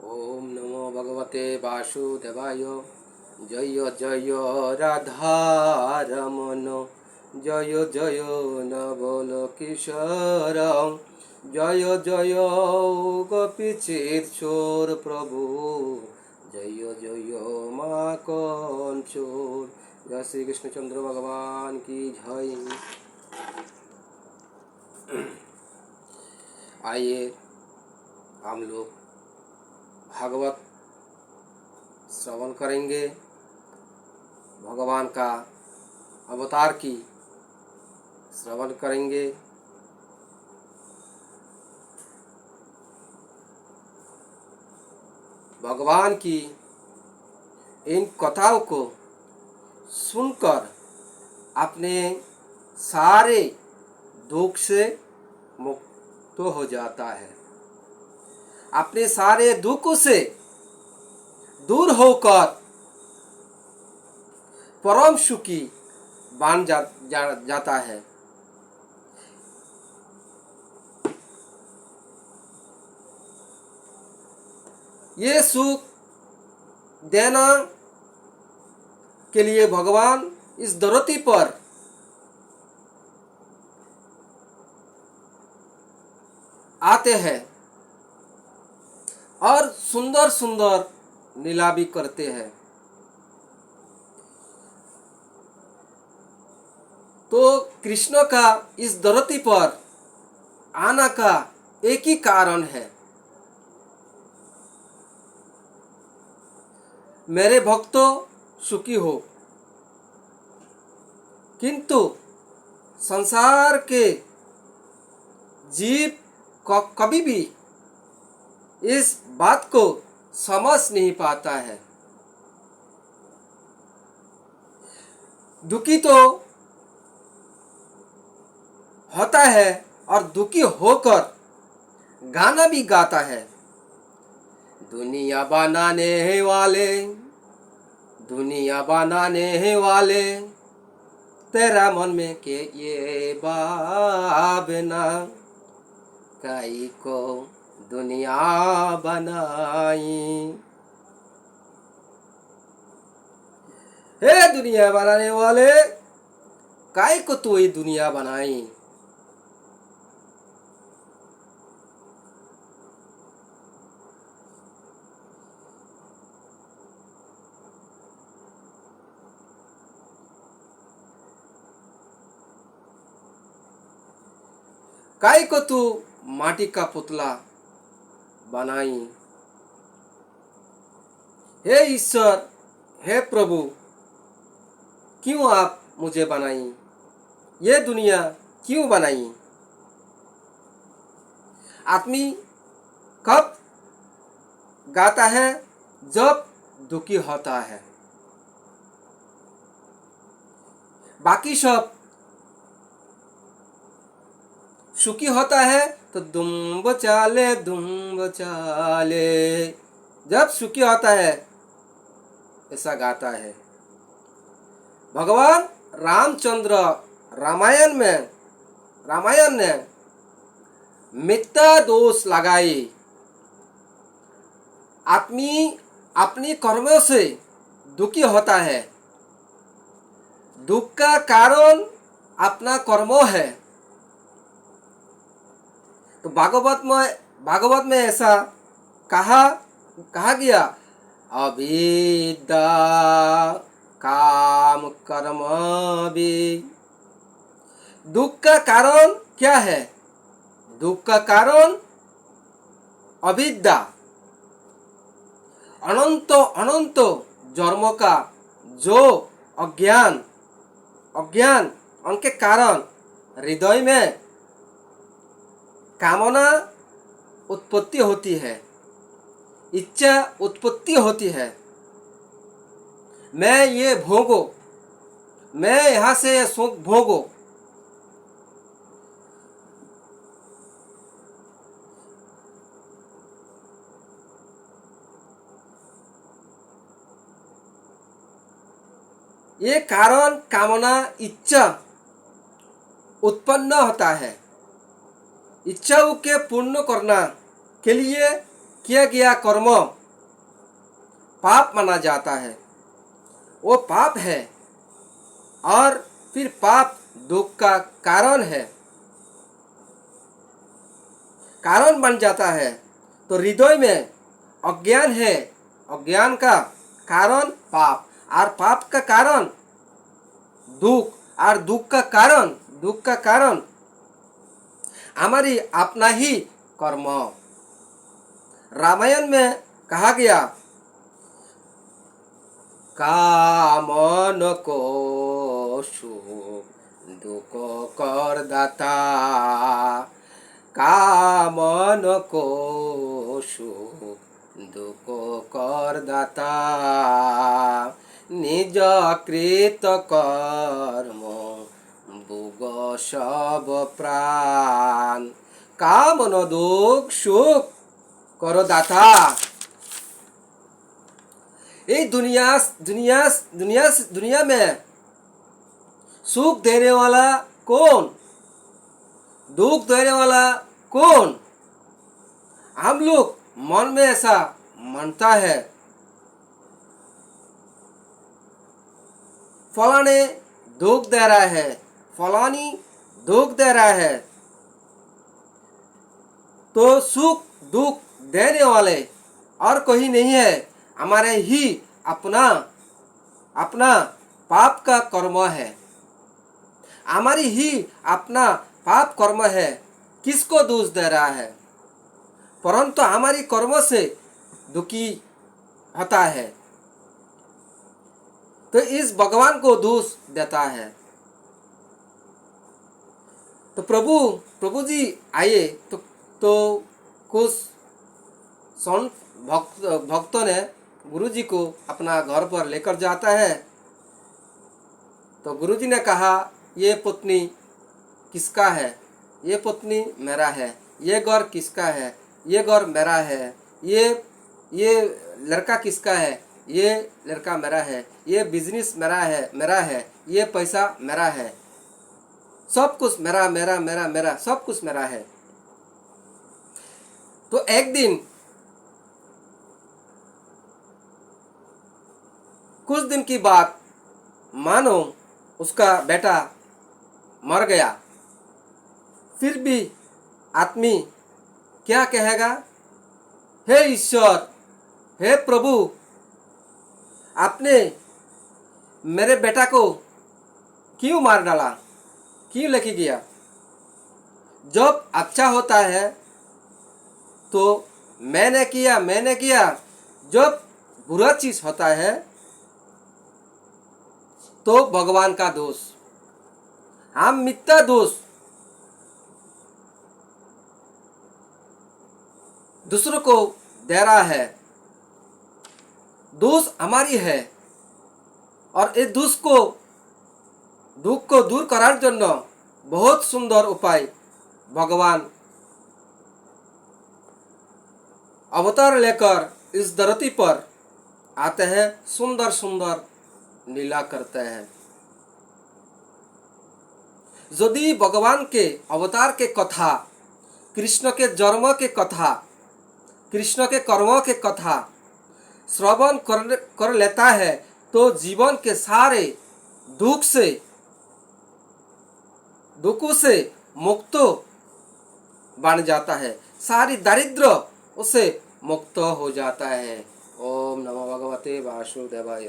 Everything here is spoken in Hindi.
ओम नमो भगवते वासुदेवाय। जय जय राधारमण, जय जय नवल किशोर, जय जय गोपीचीर प्रभु, जय जय माँ कंचोर। जय श्री कृष्णचंद्र भगवान की जय। आइए हम लोग भागवत श्रवण करेंगे। भगवान का अवतार की श्रवण करेंगे। भगवान की इन कथाओं को सुनकर अपने सारे दुख से मुक्त हो जाता है, अपने सारे दुखों से दूर होकर परम सुखी बन जाता है। ये सुख देना के लिए भगवान इस धरती पर आते हैं और सुंदर सुंदर लीला भी करते हैं। तो कृष्ण का इस धरती पर आना का एक ही कारण है, मेरे भक्तों सुखी हो। किंतु संसार के जीव कभी भी इस बात को समझ नहीं पाता है। दुखी तो होता है और दुखी होकर गाना भी गाता है। दुनिया बनाने वाले, दुनिया बनाने वाले, तेरा मन में के ये भावना, काई को दुनिया बनाई। हे दुनिया बनाने वाले, काई को तू ये दुनिया बनाई। काई को तू माटी का पुतला बनाई। हे ईश्वर, हे प्रभु, क्यों आप मुझे बनाई, ये दुनिया क्यों बनाई। आदमी कब गाता है, जब दुखी होता है। बाकी सब सुखी होता है तो दुम बचाले, दुम बचाले। जब सुखी होता है ऐसा गाता है। भगवान रामचंद्र रामायण ने मिथ्या दोष लगाई। आदमी अपनी कर्मों से दुखी होता है। दुख का कारण अपना कर्मों है। तो भागवत में ऐसा कहा गया, अविद्या काम कर्म भी। दुख का कारण क्या है? दुख का कारण अविद्या, अनंत जन्मों का जो अज्ञान उनके कारण हृदय में कामना उत्पत्ति होती है, इच्छा उत्पत्ति होती है। मैं ये भोगो, मैं यहाँ से सुख भोगो। ये कारण कामना इच्छा उत्पन्न होता है। इच्छाओं के पूर्ण करना के लिए किया गया कर्म पाप माना जाता है, वो पाप है और फिर पाप दुख का कारण है, कारण बन जाता है। तो हृदय में अज्ञान है, अज्ञान का कारण पाप, और पाप का कारण दुख, और दुख का कारण हमारी अपना ही कर्म। रामायण में कहा गया, कामन को सुख दुख कर दाता, कामन को सुख दुख कर दाता, निज कृत कर्म भोग सब प्राण, कामन दुख सुख करो दाता। ये दुनिया में सुख देने वाला कौन, दुख देने वाला कौन? हम लोग मन में ऐसा मानता है, फलाने दुख दे रहा है, फलानी दुख दे रहा है, तो सुख दुख देने वाले और कोई नहीं है, हमारे ही अपना पाप का कर्म है, हमारी ही अपना पाप कर्म है। किसको दोष दे रहा है? परंतु हमारी कर्म से दुखी होता है, तो इस भगवान को दोष देता है। तो प्रभु जी आए तो कुछ संत भक्तों ने गुरु जी को अपना घर पर लेकर जाता है। तो गुरु जी ने कहा, ये पत्नी किसका है? ये पत्नी मेरा है। ये घर किसका है? ये घर मेरा है। ये लड़का किसका है? ये लड़का मेरा है। ये बिजनेस मेरा है। ये पैसा मेरा है। सब कुछ मेरा मेरा मेरा मेरा सब कुछ मेरा है। तो एक दिन, कुछ दिन की बात, मानो उसका बेटा मर गया, फिर भी आदमी क्या कहेगा? हे ईश्वर, हे प्रभु, आपने मेरे बेटा को क्यों मार डाला, क्यों लेके गया? जब अच्छा होता है तो मैंने किया, जब बुरा चीज होता है तो भगवान का दोष, हम मिथ्या दोष दूसरों को दे रहा है। दोष हमारी है, और इस दुख को दूर करार जन्य बहुत सुंदर उपाय भगवान अवतार लेकर इस धरती पर आते हैं, सुंदर सुंदर लीला करते हैं। यदि भगवान के अवतार के कथा, कृष्ण के जन्म के कथा, कृष्ण के कर्मों के कथा श्रवण कर लेता है तो जीवन के सारे दुखों से मुक्त बन जाता है, सारी दारिद्र उसे मुक्त हो जाता है। ओम नमो भगवते वासुदेवाय।